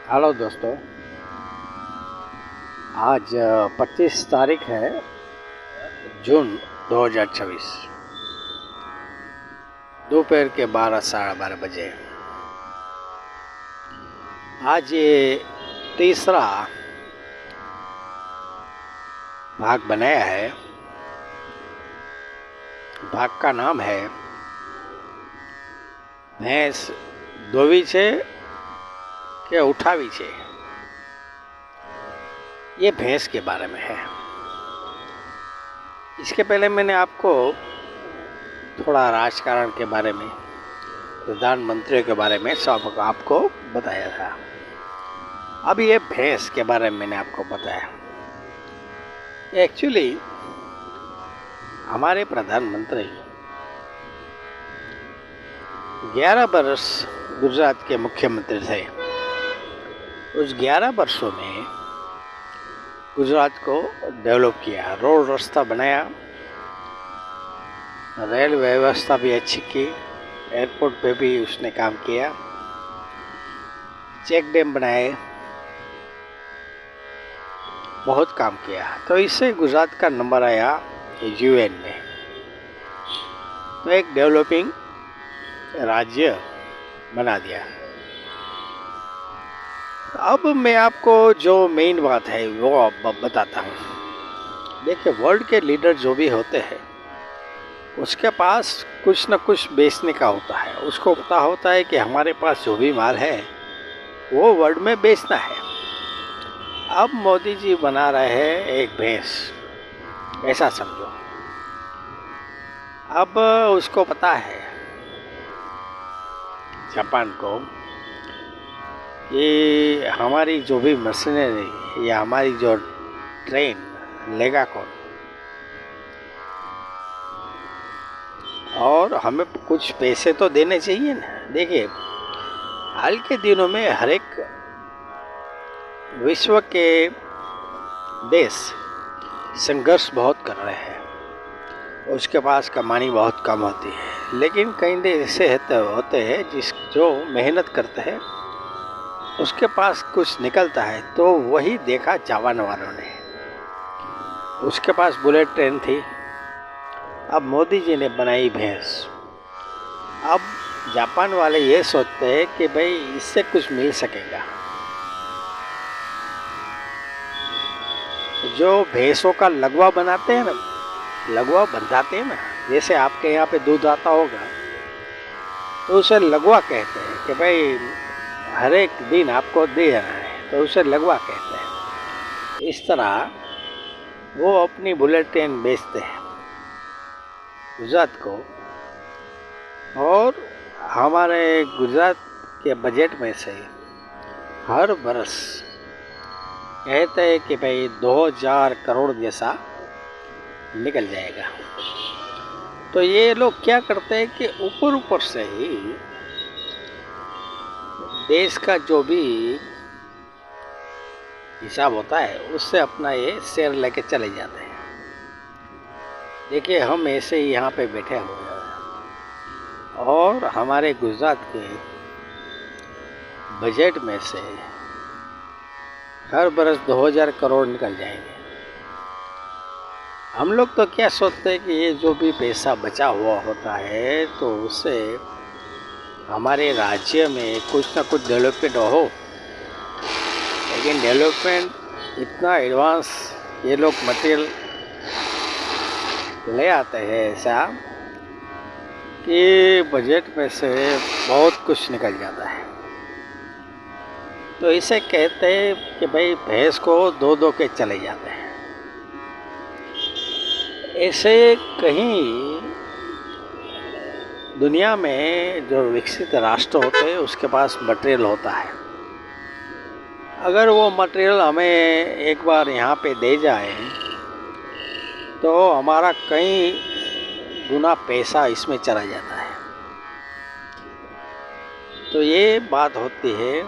Hello दोस्तों। आज 25 तारीख है जून 2026, दोपहर के 12 साढ़े 12 बजे। आज ये तीसरा भाग बनाया है। भाग का नाम है भैंस धोवी छे के उठावी छे। ये भैंस के बारे में है। इसके पहले मैंने आपको थोड़ा राजकारण के बारे में, प्रधानमंत्रियों के बारे में सब आपको बताया था। अब ये भैंस के बारे में मैंने आपको बताया। एक्चुअली हमारे प्रधानमंत्री 11 वर्ष गुजरात के मुख्यमंत्री थे। उस 11 वर्षों में गुजरात को डेवलप किया, रोड रास्ता बनाया, रेल व्यवस्था भी अच्छी की, एयरपोर्ट पे भी उसने काम किया, चेक डैम बनाए, बहुत काम किया। तो इससे गुजरात का नंबर आया यूएन में। तो एक डेवलपिंग राज्य बना दिया। अब मैं आपको जो मेन बात है वो अब बताता हूँ। देखिए, वर्ल्ड के लीडर जो भी होते हैं उसके पास कुछ न कुछ बेचने का होता है। उसको पता होता है कि हमारे पास जो भी माल है वो वर्ल्ड में बेचना है। अब मोदी जी बना रहे हैं एक भैंस, ऐसा समझो। अब उसको पता है, जापान को, कि हमारी जो भी मशीनरी या हमारी जो ट्रेन लेगा कौन, और हमें कुछ पैसे तो देने चाहिए ना। देखिए, हाल के दिनों में हर एक विश्व के देश संघर्ष बहुत कर रहे हैं। उसके पास कमानी बहुत कम होती है, लेकिन कई देश ऐसे होते हैं जो मेहनत करते हैं उसके पास कुछ निकलता है। तो वही देखा जापान वालों ने। उसके पास बुलेट ट्रेन थी, अब मोदी जी ने बनाई भैंस। अब जापान वाले ये सोचते हैं कि भाई इससे कुछ मिल सकेगा। जो भैंसों का लगवा बनाते हैं ना, लगवा बंधाते हैं ना, जैसे आपके यहाँ पे दूध आता होगा तो उसे लगवा कहते हैं कि भाई हर एक दिन आपको दे रहा है, तो उसे लगवा कहते हैं। इस तरह वो अपनी बुलेट ट्रेन बेचते हैं गुजरात को। और हमारे गुजरात के बजट में से हर वर्ष कहते हैं कि भाई 2000 करोड़ जैसा निकल जाएगा। तो ये लोग क्या करते हैं कि ऊपर ऊपर से ही देश का जो भी हिसाब होता है उससे अपना ये शेयर लेके चले जाते हैं। देखिए, हम ऐसे ही यहाँ पे बैठे हुए हैं और हमारे गुजरात के बजट में से हर बरस 2000 करोड़ निकल जाएंगे। हम लोग तो क्या सोचते हैं कि ये जो भी पैसा बचा हुआ होता है तो उससे हमारे राज्य में कुछ ना कुछ डेवलपमेंट हो। लेकिन डेवलपमेंट इतना एडवांस ये लोग मटेरियल ले आते हैं ऐसा कि बजट में से बहुत कुछ निकल जाता है। तो इसे कहते हैं कि भाई भैंस को दो दो के चले जाते हैं। ऐसे कहीं दुनिया में जो विकसित राष्ट्र होते हैं उसके पास मटेरियल होता है। अगर वो मटेरियल हमें एक बार यहाँ पे दे जाए तो हमारा कई गुना पैसा इसमें चला जाता है। तो ये बात होती है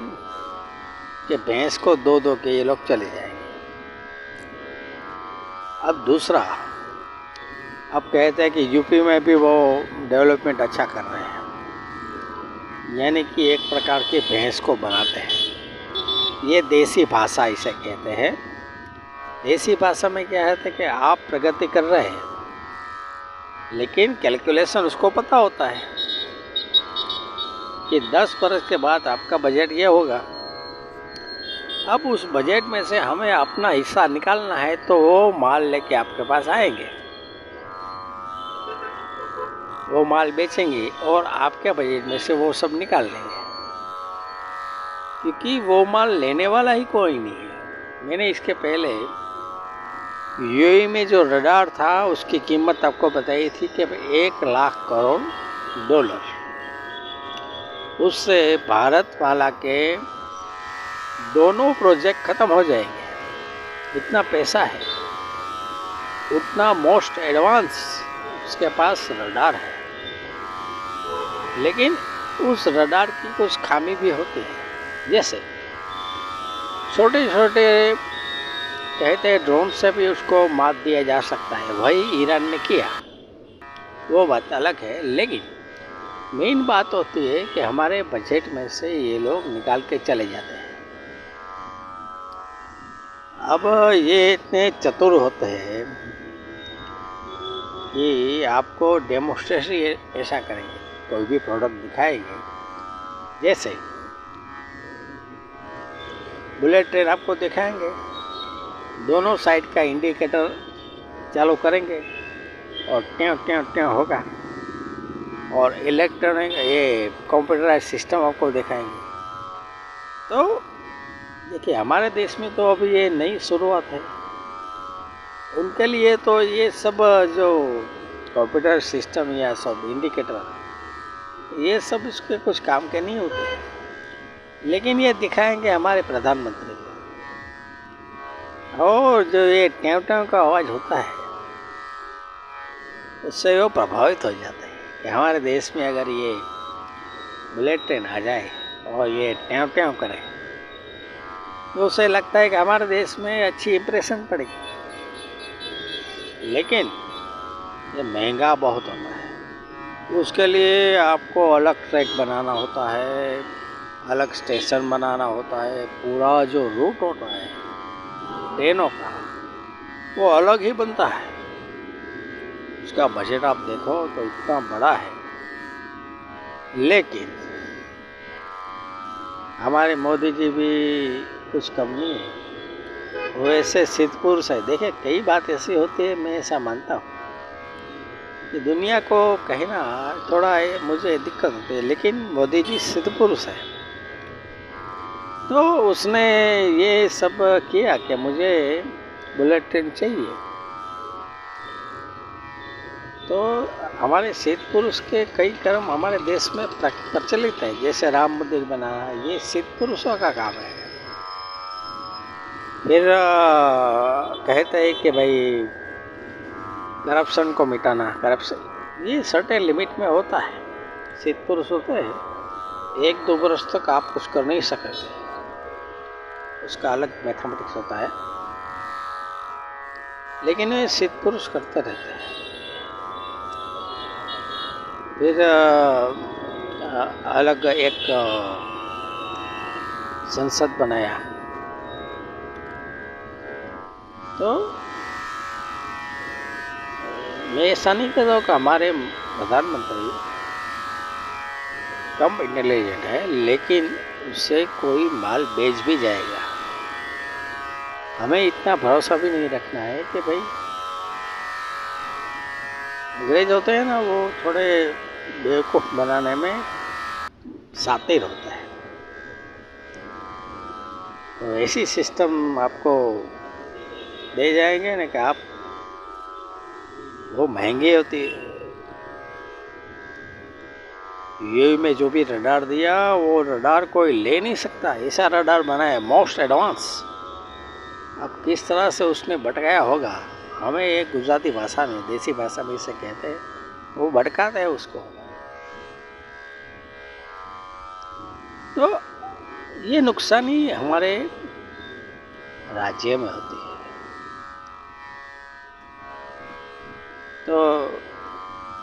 कि भैंस को दो दो के ये लोग चले जाएंगे। अब दूसरा, अब कहते हैं कि यूपी में भी वो डेवलपमेंट अच्छा कर रहे हैं, यानी कि एक प्रकार के भैंस को बनाते हैं। ये देसी भाषा इसे कहते हैं। देसी भाषा में क्या है कि आप प्रगति कर रहे हैं, लेकिन कैलकुलेशन उसको पता होता है कि 10 वर्ष के बाद आपका बजट ये होगा। अब उस बजट में से हमें अपना हिस्सा निकालना है, तो वो माल लेके आपके पास आएंगे, वो माल बेचेंगे और आपके बजट में से वो सब निकाल लेंगे, क्योंकि वो माल लेने वाला ही कोई नहीं है। मैंने इसके पहले यूएई में जो रडार था उसकी कीमत आपको बताई थी कि 1 लाख करोड़ डॉलर। उससे भारत वाला के दोनों प्रोजेक्ट खत्म हो जाएंगे। इतना पैसा है, उतना मोस्ट एडवांस उसके पास रडार है। लेकिन उस रडार की कुछ खामी भी होती है, जैसे छोटे छोटे कहते हैं ड्रोन से भी उसको मात दिया जा सकता है। वही ईरान ने किया, वो बात अलग है। लेकिन मेन बात होती है कि हमारे बजट में से ये लोग निकाल के चले जाते हैं। अब ये इतने चतुर होते हैं कि आपको डेमोस्ट्रेशन ऐसा करेंगे, कोई भी प्रोडक्ट दिखाएंगे। जैसे बुलेट ट्रेन आपको दिखाएंगे, दोनों साइड का इंडिकेटर चालू करेंगे और ट्यों ट्यों ट्यों होगा, और इलेक्ट्रॉनिक ये कंप्यूटराइज सिस्टम आपको दिखाएंगे। तो देखिए, हमारे देश में तो अभी ये नई शुरुआत है। उनके लिए तो ये सब जो कंप्यूटर सिस्टम या सब इंडिकेटर, ये सब इसके कुछ काम के नहीं होते। लेकिन ये दिखाएंगे हमारे प्रधानमंत्री को, और जो ये ट्यों ट्यों का आवाज़ होता है उससे वो प्रभावित हो जाते हैं कि हमारे देश में अगर ये बुलेट ट्रेन आ जाए और ये ट्यों ट्यों करे, तो उसे लगता है कि हमारे देश में अच्छी इम्प्रेशन पड़ेगी। लेकिन ये महंगा बहुत होता है। उसके लिए आपको अलग ट्रैक बनाना होता है, अलग स्टेशन बनाना होता है, पूरा जो रूट होता है ट्रेनों का वो अलग ही बनता है। उसका बजट आप देखो तो इतना बड़ा है। लेकिन हमारे मोदी जी भी कुछ कम नहीं है, वो ऐसे सिद्ध पुरुष है। देखिए, कई बात ऐसी होती है, मैं ऐसा मानता हूँ कि दुनिया को कहना थोड़ा मुझे दिक्कत होती है, लेकिन मोदी जी सिद्ध पुरुष है। तो उसने ये सब किया कि मुझे बुलेट ट्रेन चाहिए। तो हमारे सिद्ध पुरुष के कई कर्म हमारे देश में प्रचलित है, जैसे राम मंदिर बनाना, ये सिद्ध पुरुषों का काम है। फिर कहते हैं कि भाई करप्शन को मिटाना, करप्शन ये सर्टेन लिमिट में होता है। सिद्ध पुरुष होते हैं, 1-2 वर्ष तक आप कुछ कर नहीं सकते, उसका अलग मैथमेटिक्स होता है। लेकिन ये सिद्ध पुरुष करते रहते हैं। फिर अलग एक संसद बनाया। तो मैं ऐसा नहीं कहता हूँ कि हमारे प्रधानमंत्री कम इंटेलिजेंट है, लेकिन उससे कोई माल बेच भी जाएगा। हमें इतना भरोसा भी नहीं रखना है कि भाई अंग्रेज होते हैं ना, वो थोड़े बेवकूफ़ बनाने में शातिर होता है। तो ऐसी सिस्टम आपको दे जाएंगे ना कि आप, वो महंगी होती है। यूएई में जो भी रडार दिया, वो रडार कोई ले नहीं सकता, ऐसा रडार बनाया मोस्ट एडवांस। अब किस तरह से उसने भटकाया होगा, हमें एक गुजराती भाषा में, देसी भाषा में इसे कहते हैं, वो भटकाते हैं उसको। तो ये नुकसानी हमारे राज्य में होती है। तो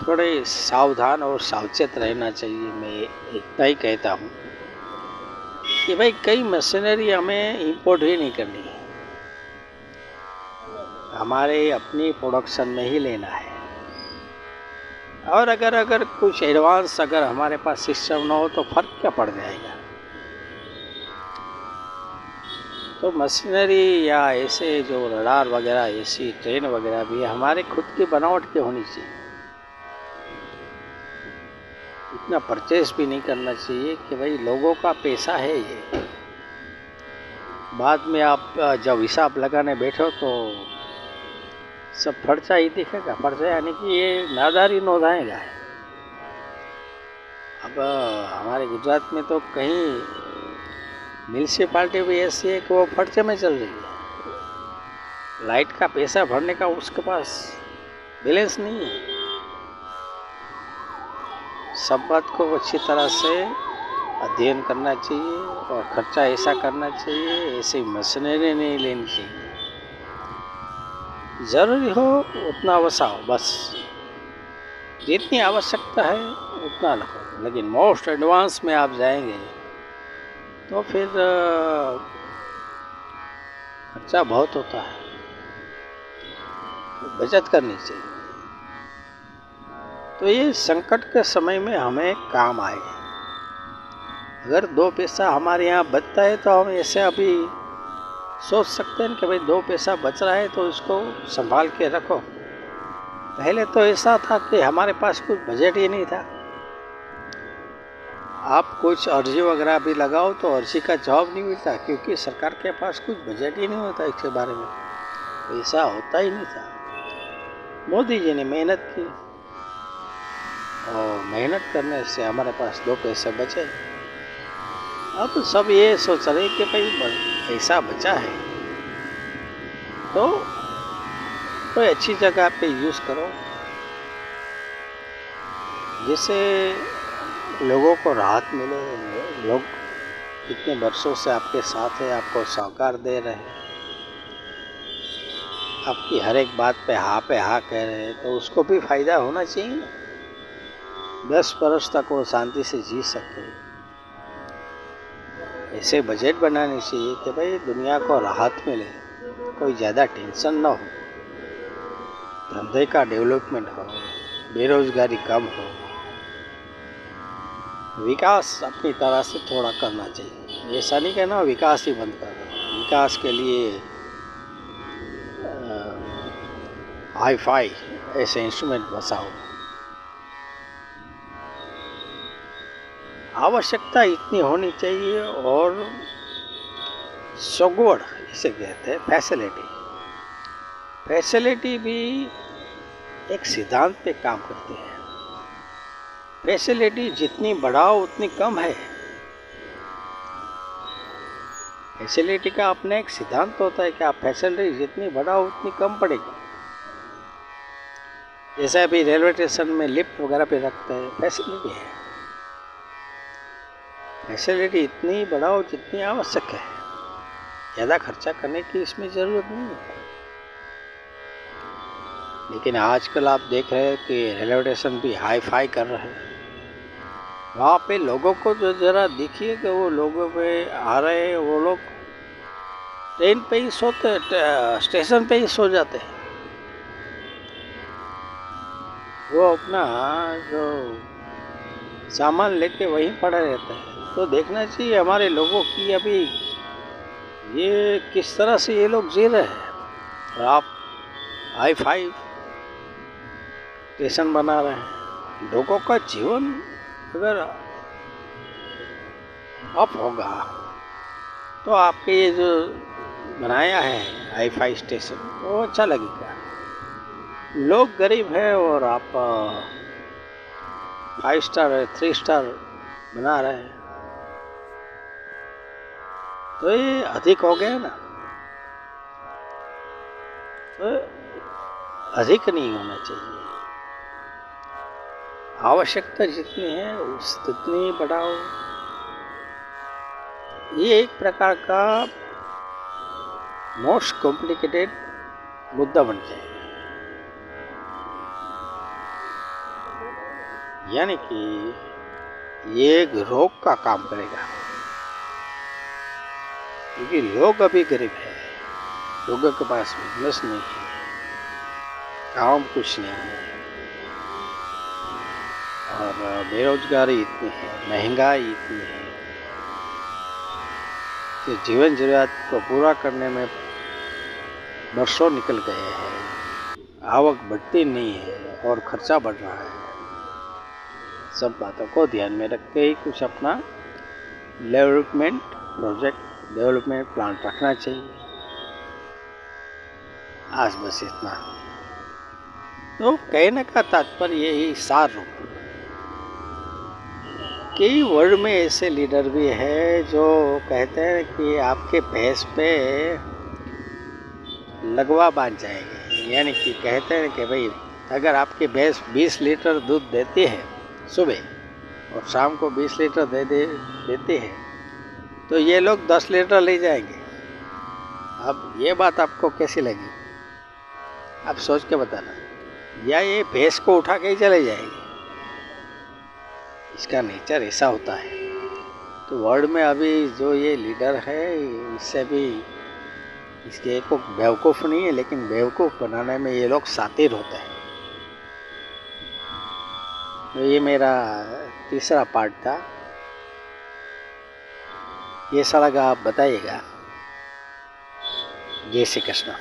थोड़े सावधान और सावचेत रहना चाहिए, मैं इतना ही कहता हूँ। कि भाई कई मशीनरी हमें इंपोर्ट ही नहीं करनी है, हमारे अपनी प्रोडक्शन में ही लेना है। और अगर कुछ एडवांस अगर हमारे पास सिस्टम ना हो तो फर्क क्या पड़ जाएगा। तो मशीनरी या ऐसे जो रडार वगैरह ऐसी ट्रेन वगैरह भी हमारे खुद की बनावट की होनी चाहिए। इतना परचेस भी नहीं करना चाहिए कि भाई लोगों का पैसा है ये, बाद में आप जब हिसाब लगाने बैठो तो सब फर्चा ही दिखेगा। फर्चा यानी कि ये नादारी नोधाएगा। अब हमारे गुजरात में तो कहीं म्यूनसिपाल्टी भी ऐसी है कि वो फर्चे में चल रही है, लाइट का पैसा भरने का उसके पास बैलेंस नहीं है। सब बात को अच्छी तरह से अध्ययन करना चाहिए और खर्चा ऐसा करना चाहिए, ऐसी मशीनरी नहीं लेनी चाहिए। ज़रूरी हो उतना बसाओ, बस जितनी आवश्यकता है उतना लगाओ। लेकिन मोस्ट एडवांस में आप जाएंगे तो फिर खर्चा बहुत होता है, बचत करनी चाहिए। तो ये संकट के समय में हमें काम आए। अगर 2 पैसा हमारे यहाँ बचता है तो हम ऐसे अभी सोच सकते हैं कि भाई 2 पैसा बच रहा है तो इसको संभाल के रखो। पहले तो ऐसा था कि हमारे पास कुछ बजट ही नहीं था। आप कुछ अर्जी वगैरह भी लगाओ तो अर्जी का जवाब नहीं मिलता, क्योंकि सरकार के पास कुछ बजट ही नहीं होता, इसके बारे में पैसा होता ही नहीं था। मोदी जी ने मेहनत की और मेहनत करने से हमारे पास 2 पैसे बचे। अब सब ये सोच रहे कि भाई पैसा बचा है तो कोई अच्छी जगह पे यूज़ करो, जिससे लोगों को राहत मिले। लोग इतने वर्षों से आपके साथ है, आपको सहकार दे रहे हैं, आपकी हर एक बात पे हाँ कह रहे हैं, तो उसको भी फायदा होना चाहिए ना। 10 वर्ष तक वो शांति से जी सके। ऐसे बजट बनाने चाहिए कि भाई दुनिया को राहत मिले, कोई ज़्यादा टेंशन ना हो, धंधे का डेवलपमेंट हो, बेरोजगारी कम हो, विकास अपनी तरह से थोड़ा करना चाहिए। ऐसा नहीं कहना विकास ही बंद कर दो। विकास के लिए हाई फाई ऐसे इंस्ट्रूमेंट बसाओ। आवश्यकता इतनी होनी चाहिए और सगवड़ इसे कहते हैं, फैसिलिटी भी एक सिद्धांत पे काम करती है। फैसिलिटी जितनी बढ़ाओ उतनी कम है। फैसिलिटी का अपना एक सिद्धांत होता है कि आप फैसिलिटी जितनी बढ़ाओ उतनी कम पड़ेगी। जैसे अभी रेलवे स्टेशन में लिफ्ट वगैरह पे रखते हैं, फैसिलिटी है। फैसिलिटी इतनी बढ़ाओ जितनी आवश्यक है, ज़्यादा खर्चा करने की इसमें ज़रूरत नहीं है। लेकिन आजकल आप देख रहे हैं कि रेलवे स्टेशन भी हाई फाई कर रहे हैं। वहाँ पे लोगों को जो ज़रा देखिए कि वो लोगों पे आ रहे हैं, वो लोग ट्रेन पे ही सोते, स्टेशन पे ही सो जाते हैं। वो अपना जो सामान लेके वहीं पड़े रहते हैं। तो देखना चाहिए हमारे लोगों की अभी ये किस तरह से ये लोग जी रहे हैं। और आप हाई फाई स्टेशन बना रहे हैं। लोगों का जीवन अगर अप होगा तो आपके ये जो बनाया है हाई फाई स्टेशन वो अच्छा लगेगा। लोग गरीब है और आप 5 स्टार 3 स्टार बना रहे हैं, तो ये अधिक हो गया ना। तो अधिक नहीं होना चाहिए। आवश्यकता जितनी है उतनी बढ़ाओ। ये एक प्रकार का मोस्ट कॉम्प्लिकेटेड मुद्दा बन जाएगा। यानी कि ये एक रोग का काम करेगा। क्योंकि लोग अभी गरीब है, लोगों के पास बिजनेस नहीं है, काम कुछ नहीं है, और बेरोजगारी इतनी है, महंगाई इतनी है कि जीवन जरूरत को पूरा करने में वर्षों निकल गए हैं, आवक बढ़ती नहीं है और खर्चा बढ़ रहा है। सब बातों को ध्यान में रख के ही कुछ अपना डेवलपमेंट प्रोजेक्ट, डेवलपमेंट प्लान रखना चाहिए। आज बस इतना। तो कहने का तात्पर्य यही सार रूप कि वर्ल्ड में ऐसे लीडर भी है जो कहते हैं कि आपके भैंस पे लगवा बांध जाएंगे। यानी कि कहते हैं कि भाई अगर आपकी भैंस 20 लीटर दूध देती है सुबह और शाम को 20 लीटर देती है, तो ये लोग 10 लीटर ले जाएंगे। अब ये बात आपको कैसी लगी, आप सोच के बताना। या ये भैंस को उठा के ही चले जाएंगे, इसका नेचर ऐसा होता है। तो वर्ल्ड में अभी जो ये लीडर है, इससे भी इसके को बेवकूफ़ नहीं है, लेकिन बेवकूफ़ बनाने में ये लोग शातिर होते हैं। तो ये मेरा तीसरा पार्ट था। कैसा लगा आप बताइएगा। जय श्री कृष्ण।